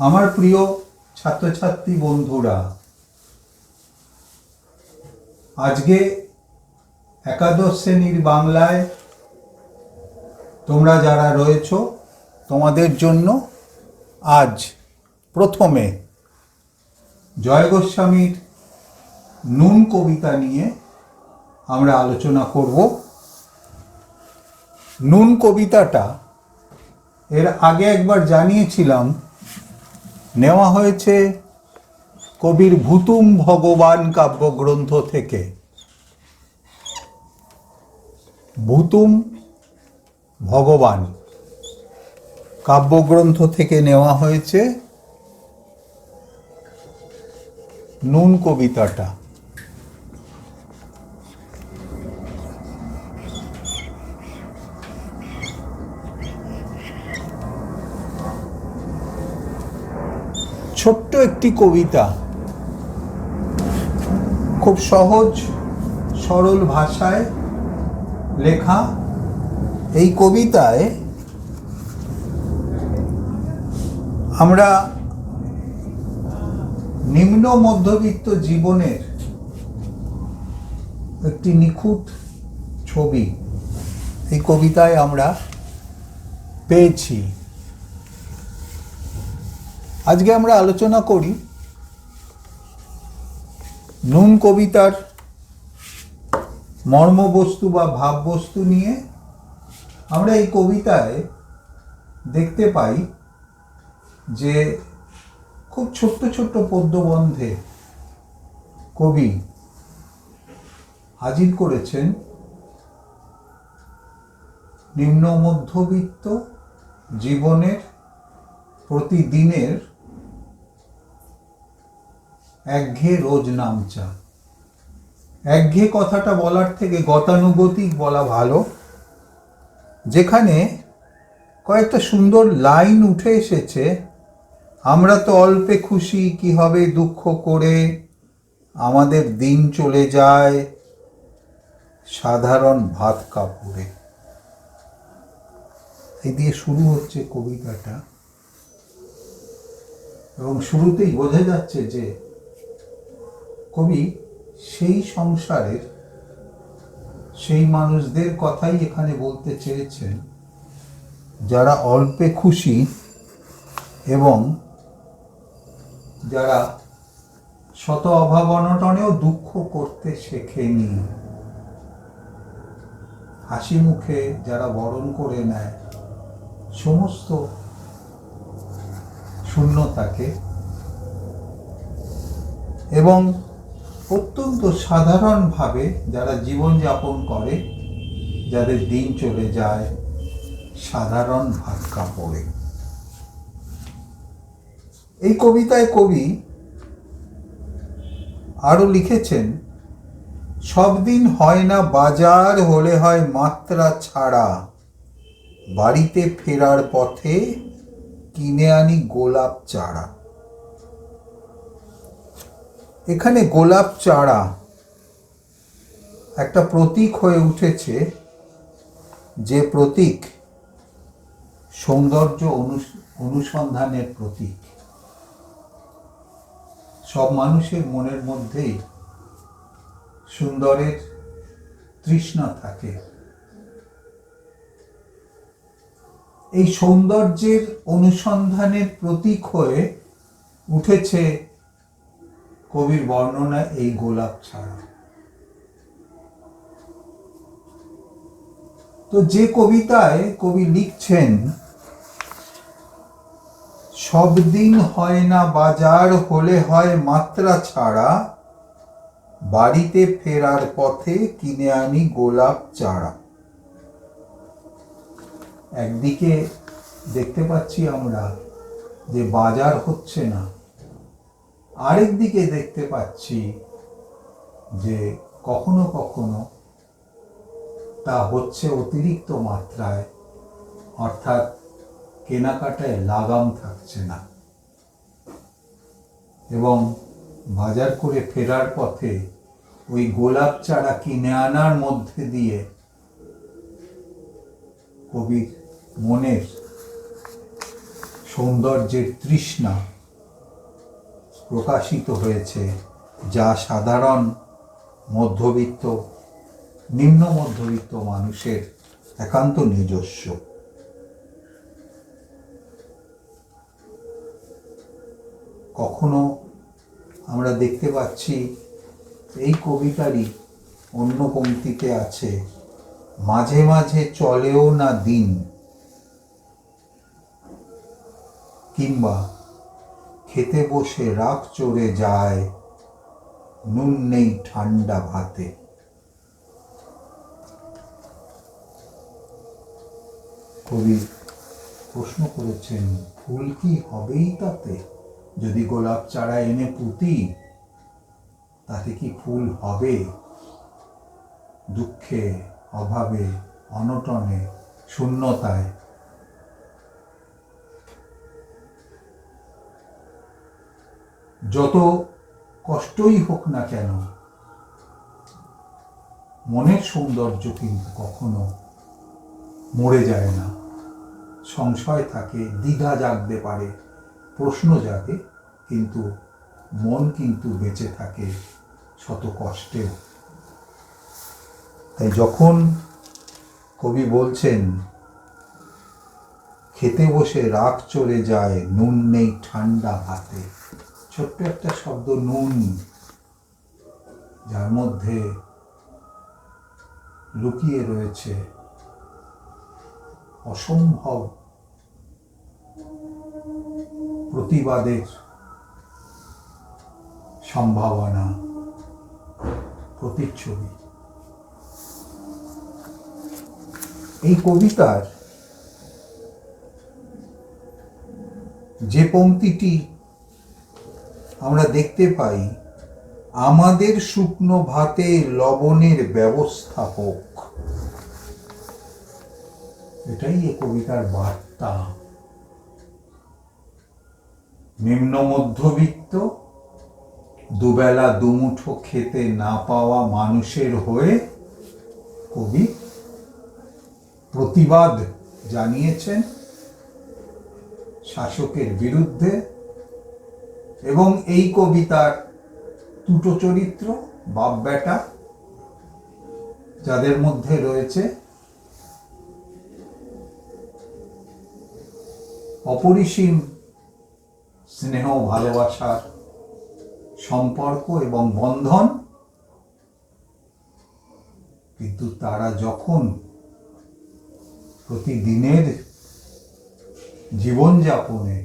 আমার প্রিয় ছাত্রছাত্রী বন্ধুরা, আজকে একাদশ শ্রেণীর বাংলায় তোমরা যারা রয়েছ তোমাদের জন্য আজ প্রথমে জয় গোস্বামীর নুন কবিতা নিয়ে আমরা আলোচনা করব। নুন কবিতাটা এর আগে একবার জানিয়েছিলাম, নেওয়া হয়েছে কবির ভুতুম ভগবান কাব্যগ্রন্থ থেকে। ভুতুম ভগবান কাব্যগ্রন্থ থেকে নেওয়া হয়েছে নুন কবিতাটা। ছোট্ট একটি কবিতা, খুব সহজ সরল ভাষায় লেখা। এই কবিতায় আমরা নিম্ন মধ্যবিত্ত জীবনের একটি নিখুঁত ছবি এই কবিতায় আমরা পেয়েছি। আজকে আমরা আলোচনা করি নুন কবিতার মর্মবস্তু বা ভাববস্তু নিয়ে। আমরা এই কবিতায় দেখতে পাই যে খুব ছোট্ট ছোট্ট পদ্যবন্ধে কবি হাজির করেছেন নিম্ন মধ্যবিত্ত জীবনের প্রতিদিনের একঘেয়ে রোজ নামচা। একঘেয়ে কথাটা বলার থেকে গতানুগতিক বলা ভালো, যেখানে কয়েকটা সুন্দর লাইন উঠে এসেছে। আমরা তো অল্পে খুশি, কি হবে দুঃখ করে, আমাদের দিন চলে যায় সাধারণ ভাত কাপড়ে। এই দিয়ে শুরু হচ্ছে কবিতাটা, এবং শুরুতেই বোঝা যাচ্ছে যে কবি সেই সংসারের সেই মানুষদের কথাই এখানে বলতে চেয়েছেন যারা অল্পে খুশি এবং যারা শত অভাব অনটনেও দুঃখ করতে শেখেনি। হাসি মুখে যারা বরণ করে নেয় সমস্ত শূন্যতাকে, এবং অত্যন্ত সাধারণভাবে যারা জীবনযাপন করে, যাদের দিন চলে যায় সাধারণ ভাত কাপড়ে। এই কবিতায় কবি আরো লিখেছেন, সব দিন হয় না বাজার, হলে হয় মাত্রা ছাড়া, বাড়িতে ফেরার পথে কিনে আনি গোলাপ চারা। এখানে গোলাপ চারা একটা প্রতীক হয়ে উঠেছে, যে প্রতীক সৌন্দর্য অনুসন্ধানের প্রতীক। সব মানুষের মনের মধ্যেই সুন্দরের তৃষ্ণা থাকে। এই সৌন্দর্যের অনুসন্ধানের প্রতীক হয়ে উঠেছে কবির বর্ণনা এই গোলাপ ছাড়া। তো যে কবিতায় কবি লিখছেন, সব দিন হয় না বাজার, হলে হয় মাত্রা ছাড়া, বাড়িতে ফেরার পথে কিনে আনি গোলাপ চারা। একদিকে দেখতে পাচ্ছি আমরা যে বাজার হচ্ছে না, আরেক দিকে দেখতে পাচ্ছি যে কখনো কখনো তা হচ্ছে অতিরিক্ত মাত্রায়, অর্থাৎ কেনাকাটায় লাগাম থাকছে না। এবং বাজার করে ফেরার পথে ওই গোলাপ চারা কিনে আনার মধ্যে দিয়ে কবির মনের সৌন্দর্যের তৃষ্ণা প্রকাশিত হয়েছে, যা সাধারণ মধ্যবিত্ত, নিম্ন মধ্যবিত্ত মানুষের একান্ত নিজস্ব। কখনো আমরা দেখতে পাচ্ছি এই কবিতারই অন্য পংক্তিতে আছে, মাঝে মাঝে চলেও না দিন, কিংবা খেতে বসে রাগ চড়ে যায়, নুন নেই ঠান্ডা ভাতে। কবি প্রশ্ন করেছেন, ফুল কি হবেই তাতে? যদি গোলাপ চারা এনে পুঁতি, তাতে কি ফুল হবে? দুঃখে, অভাবে, অনটনে, শূন্যতায় যত কষ্টই হোক না কেন, মনের সৌন্দর্য কিন্তু কখনো মরে যায় না। সংশয় থাকে, দ্বিধা জাগতে পারে, প্রশ্ন জাগে, কিন্তু মন কিন্তু বেঁচে থাকে শত কষ্টেও। তাই যখন কবি বলছেন খেতে বসে রাগ চলে যায়, নুন নেই ঠান্ডা ভাতে, ছোট্ট একটা শব্দ নুন, যার মধ্যে লুকিয়ে রয়েছে অসম্ভব প্রতিবাদের সম্ভাবনা, প্রতিচ্ছবি। এই কবিতার যে পংক্তিটি আমরা দেখতে পাই, আমাদের শুকনো ভাতে লবণের ব্যবস্থাপক, এটাই এই কবিতার বার্তা। নিম্ন মধ্যবিত্ত, দুবেলা দুমুঠো খেতে না পাওয়া মানুষের হয়ে কবি প্রতিবাদ জানিয়েছেন শাসকের বিরুদ্ধে। এবং এই কবিতার দুটো চরিত্র, বাপ বেটা, যাদের মধ্যে রয়েছে অপরিসীম স্নেহ, ভালোবাসার সম্পর্ক এবং বন্ধন, কিন্তু তারা যখন প্রতিদিনের জীবনযাপনে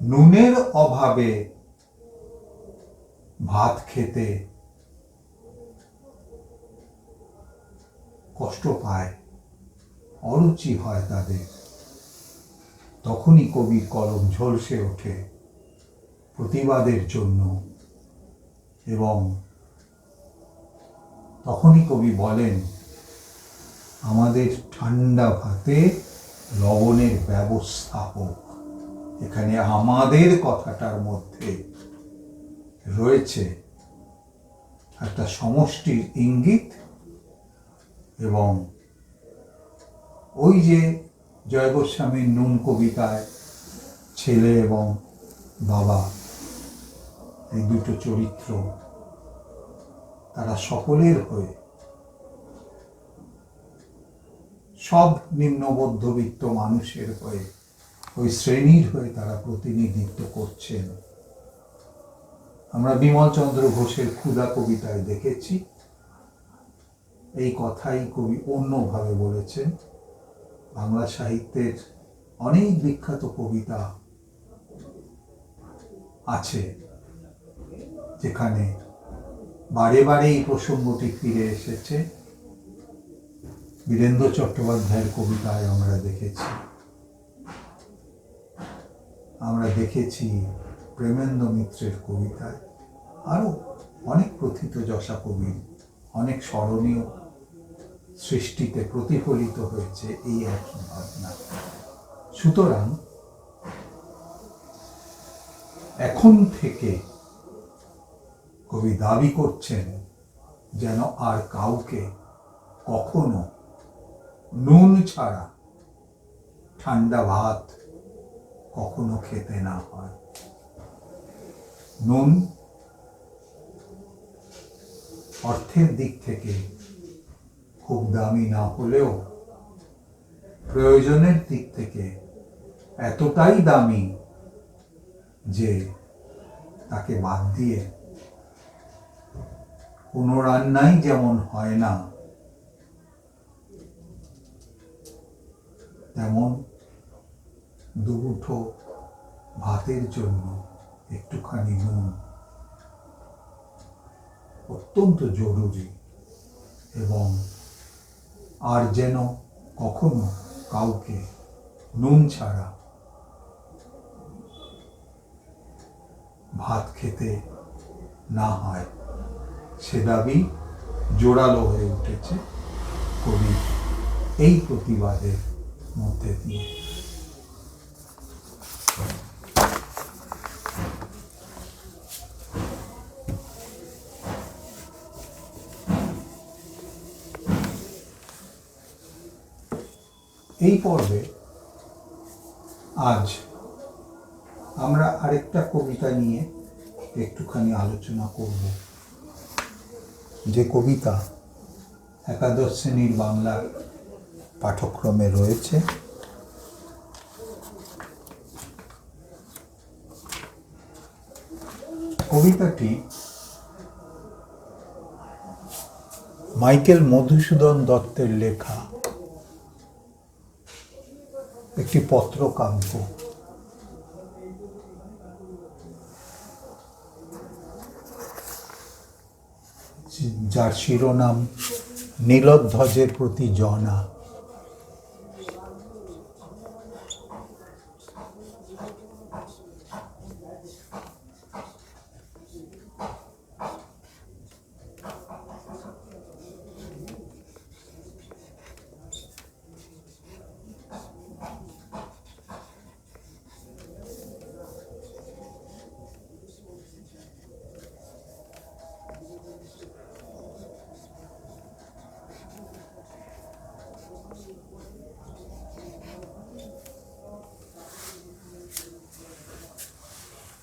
নুনের অভাবে ভাত খেতে কষ্ট পায়, অরুচি হয় তাদের, তখনই কবির কলম ঝলসে ওঠে প্রতিবাদের জন্য। এবং তখনই কবি বলেন, আমাদের ঠান্ডা ভাতে লবণের ব্যবস্থাপক। এখানে আমাদের কথাটার মধ্যে রয়েছে একটা সমষ্টির ইঙ্গিত। এবং ওই যে জয় গোস্বামীর নুন কবিতায় ছেলে এবং বাবা, এই দুটো চরিত্র, তারা সকলের হয়ে, সব নিম্ন মধ্যবিত্ত মানুষের হয়ে, ওই শ্রেণীর হয়ে তারা প্রতিনিধিত্ব করছেন। আমরা বিমল চন্দ্র ঘোষের ক্ষুধা কবিতায় দেখেছি এই কথাই কবি অন্যভাবে বলেছেন। বাংলা সাহিত্যের অনেক বিখ্যাত কবিতা আছে যেখানে বারে বারে এই প্রসঙ্গটি ফিরে এসেছে। বীরেন্দ্র চট্টোপাধ্যায়ের কবিতায় আমরা দেখেছি প্রেমেন্দ্র মিত্রের কবিতায়, আরো অনেক প্রথিতযশা কবির অনেক স্মরণীয় সৃষ্টিতে প্রতিফলিত হয়েছে এই একই ভাবনা। সুতরাং এখন থেকে কবি দাবি করছেন যেন আর কাউকে কখনো নুন ছাড়া ঠান্ডা ভাত কখনো খেতে না হয়। নুন অর্থের দিক থেকে খুব দামি না হলেও প্রয়োজনের দিক থেকে এতটাই দামি যে তাকে বাদ দিয়ে কোনো রান্নাই যেমন হয় না, তেমন দুমুঠো ভাতের জন্য একটুখানি নুন অত্যন্ত জরুরি। এবং আর যেন কখনো কাউকে নুন ছাড়া ভাত খেতে না হয়, সে দাবি জোরালো হয়ে উঠেছে কবি এই প্রতিবাদের মধ্যে দিয়ে। এই পর্বে আজ আমরা আরেকটা কবিতা নিয়ে একটুখানি আলোচনা করব, যে কবিতা একাদশ শ্রেণীর বাংলার পাঠ্যক্রমে রয়েছে। কবিতাটি মাইকেল মধুসূদন দত্তের লেখা একটি পত্রকাব্য। যার শিরোনাম নীলধ্বজের প্রতি জনা।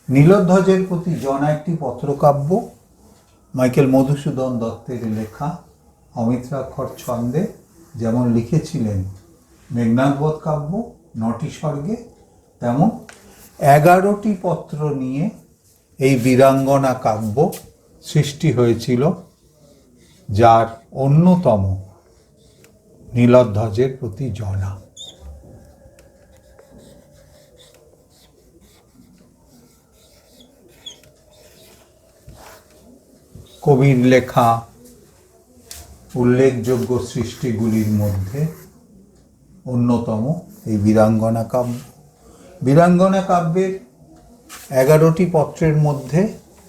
নীলধ্বজের প্রতি জনা একটি পত্রকাব্য, মাইকেল মধুসূদন দত্তের লেখা। অমিত্রাক্ষর ছন্দে যেমন লিখেছিলেন মেঘনাদবধ কাব্য 9টি স্বর্গে, তেমন 11টি পত্র নিয়ে এই বীরাঙ্গনা কাব্য সৃষ্টি হয়েছিল, যার অন্যতম নীলধ্বজের প্রতি জনা। কবির লেখা উল্লেখযোগ্য সৃষ্টিগুলির মধ্যে অন্যতম এই বীরাঙ্গনা কাব্য। বীরাঙ্গনা কাব্যের 11টি পত্রের মধ্যে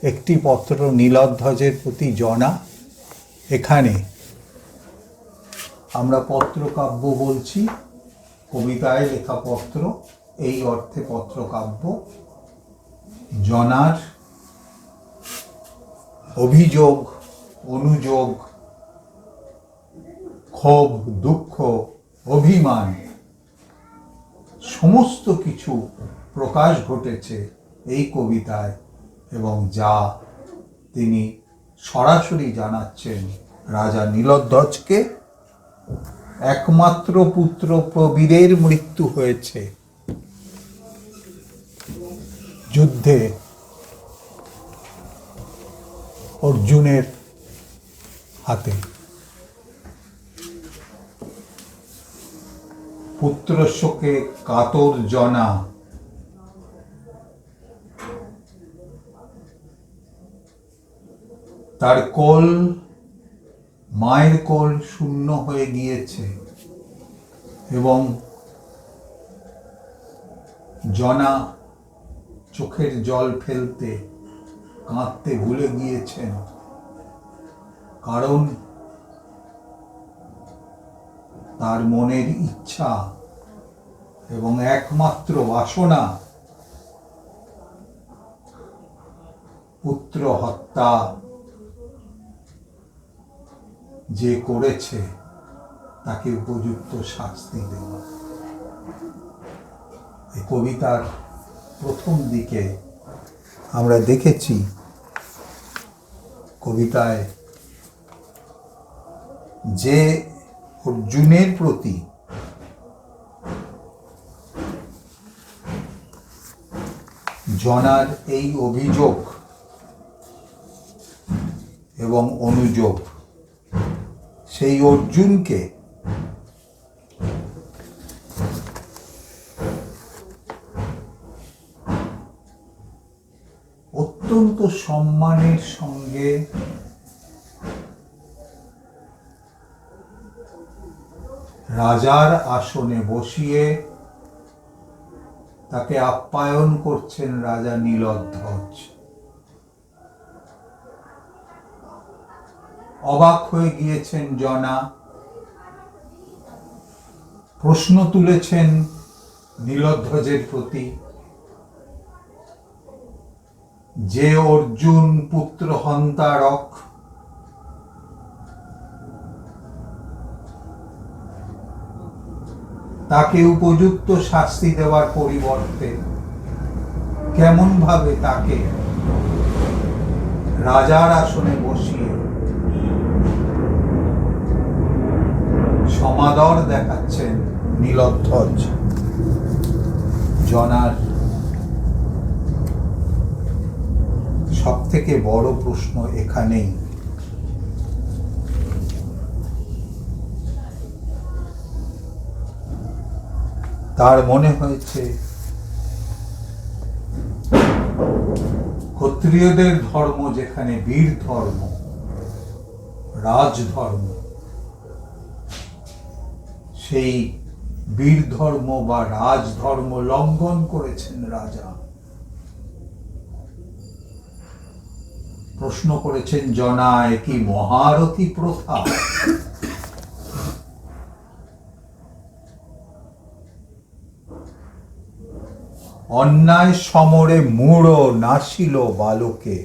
একটি পত্র নীলধ্বজের প্রতি জনা। এখানে আমরা পত্রকাব্য বলছি, কবিতায় লেখা পত্র, এই অর্থে পত্রকাব্য। জনার অভিযোগ, অনুযোগ, ক্ষোভ, দুঃখ, অভিমান সমস্ত কিছু প্রকাশ ঘটেছে এই কবিতায়, এবং যা তিনি সরাসরি জানাচ্ছেন রাজা নীলধ্বজকে। একমাত্র পুত্র প্রবীরের মৃত্যু হয়েছে যুদ্ধে অর্জুনের হাতে। পুত্র শোকে কাতর জনা, তার কোল, মায়ের কোল শূন্য হয়ে গিয়েছে, এবং জনা চোখের জল ফেলতে, কাঁদতে ভুলে গিয়েছেন, কারণ তার মনের ইচ্ছা এবং একমাত্র বাসনা পুত্র হত্যা যে করেছে তাকে উপযুক্ত শাস্তি দেওয়া। এই কবিতার প্রথম দিকে আমরা দেখেছি কবিতায় যে অর্জুনের প্রতি জনার এই অভিযোগ এবং অনুযোগ, সেই অর্জুনকে অত্যন্ত সম্মানের সঙ্গে রাজার আসনে বসিয়ে তাকে আপ্যায়ন করছেন রাজা নীলধ্বজ। অবাক হয়ে গিয়েছেন জনা, প্রশ্ন তুলেছেন নীলধ্বজের প্রতি যে অর্জুন পুত্র হন্তারক, তাকে উপযুক্ত শাস্তি দেওয়ার পরিবর্তে কেমন ভাবে তাকে রাজার আসনে বসিয়ে সমাদর দেখাচ্ছেন নীলধ্বজ। জনার সব থেকে বড় প্রশ্ন এখানেই, তার মনে হয়েছে ক্ষত্রিয়দের ধর্ম যেখানে বীর ধর্ম, রাজধর্ম, সেই বীর ধর্ম বা রাজধর্ম লঙ্ঘন করেছেন রাজা। প্রশ্ন করেছেন জনা, এ কি মহারথী প্রথা? অন্যায় সমরে মূঢ় নাসিল বালকে।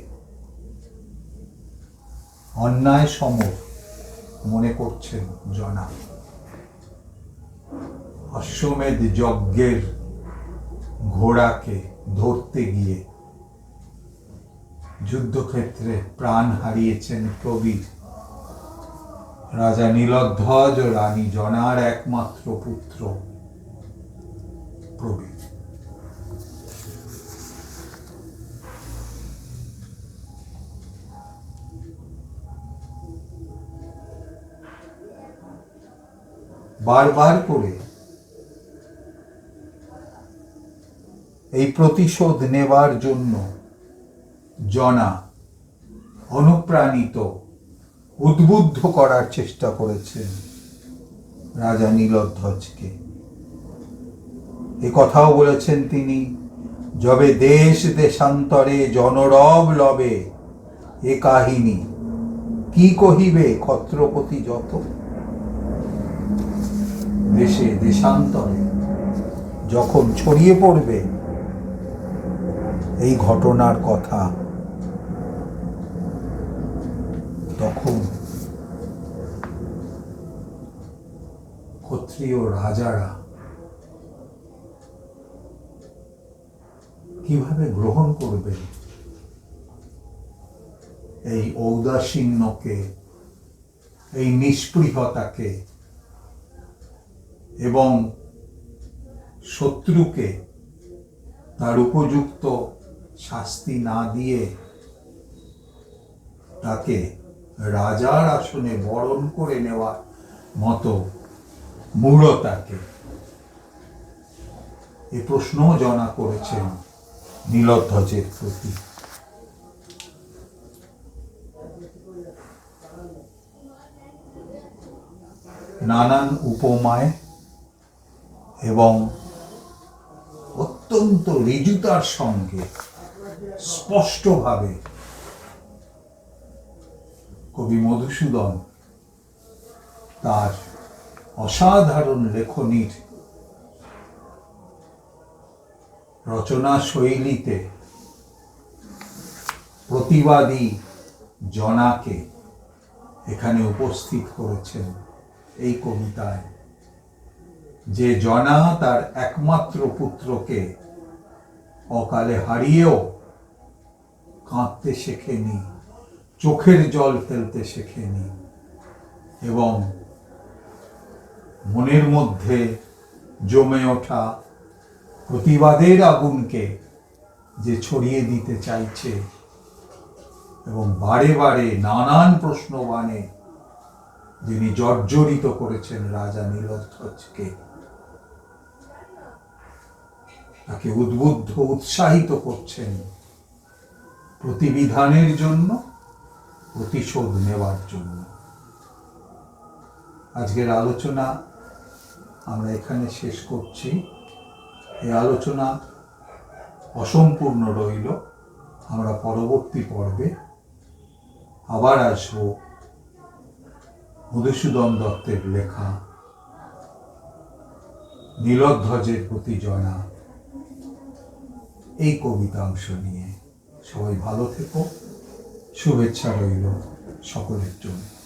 অন্যায় সমর মনে করছেন জনা অশ্বমেধ যজ্ঞের ঘোড়াকে ধরতে গিয়ে যুদ্ধক্ষেত্রে প্রাণ হারিয়েছেন প্রবীর রাজা নীলধ্বজ ও রানী জনার একমাত্র পুত্র প্রবীর। বারবার করে এই প্রতিশোধ নেবার জন্য জনা অনুপ্রাণিত, উদ্বুদ্ধ করার চেষ্টা করেছেন রাজা নীলধ্বজকে। এ কথাও বলেছেন তিনি, যবে দেশ দেশান্তরে জনরব লবে এ কাহিনী, কি কহিবে ক্ষত্রপতি যত। দেশে দেশান্তরে যখন ছড়িয়ে পড়বে এই ঘটনার কথা, তখন ক্ষত্রিয় রাজারা কিভাবে গ্রহণ করবে এই ঔদাসীন্যকে, এই নিষ্পৃহতাকে, এবং শত্রুকে তার উপযুক্ত শাস্তি না দিয়ে তাকে রাজার আসনে বরণ করে নেওয়ার মতো মূঢ়তাকে। এ প্রশ্নও জনা করেছেন নীলধ্বজের প্রতি। নানান উপমায় এবং অত্যন্ত ঋজুতার সঙ্গে স্পষ্টভাবে কবি মধুসূদন তার অসাধারণ লেখনীর রচনা শৈলীতে প্রতিবাদী জনাকে এখানে উপস্থিত করেছেন এই কবিতায়, যে জনা তার একমাত্র পুত্রকে অকালে হারিয়েও কাঁদতে শেখেনি, চোখের জল ফেলতে শেখেনি, এবং মনের মধ্যে জমে ওঠা প্রতিবাদের আগুনকে যে ছড়িয়ে দিতে চাইছে এবং বারে বারে নানান প্রশ্নবাণে যিনি জর্জরিত করেছেন রাজা নীলধ্বজকে, তাকে উদ্বুদ্ধ উৎসাহিত করছেন প্রতিবিধানের জন্য, প্রতিশোধ নেওয়ার জন্য। আজকের আলোচনা আমরা এখানে শেষ করছি। এই আলোচনা অসম্পূর্ণ রইল। আমরা পরবর্তী পর্বে আবার আসব মধুসূদন দত্তের লেখা নীলধ্বজের প্রতি জনা এই কবিতাংশ নিয়ে। সবাই ভালো থেকো, শুভেচ্ছা রইল সকলের জন্য।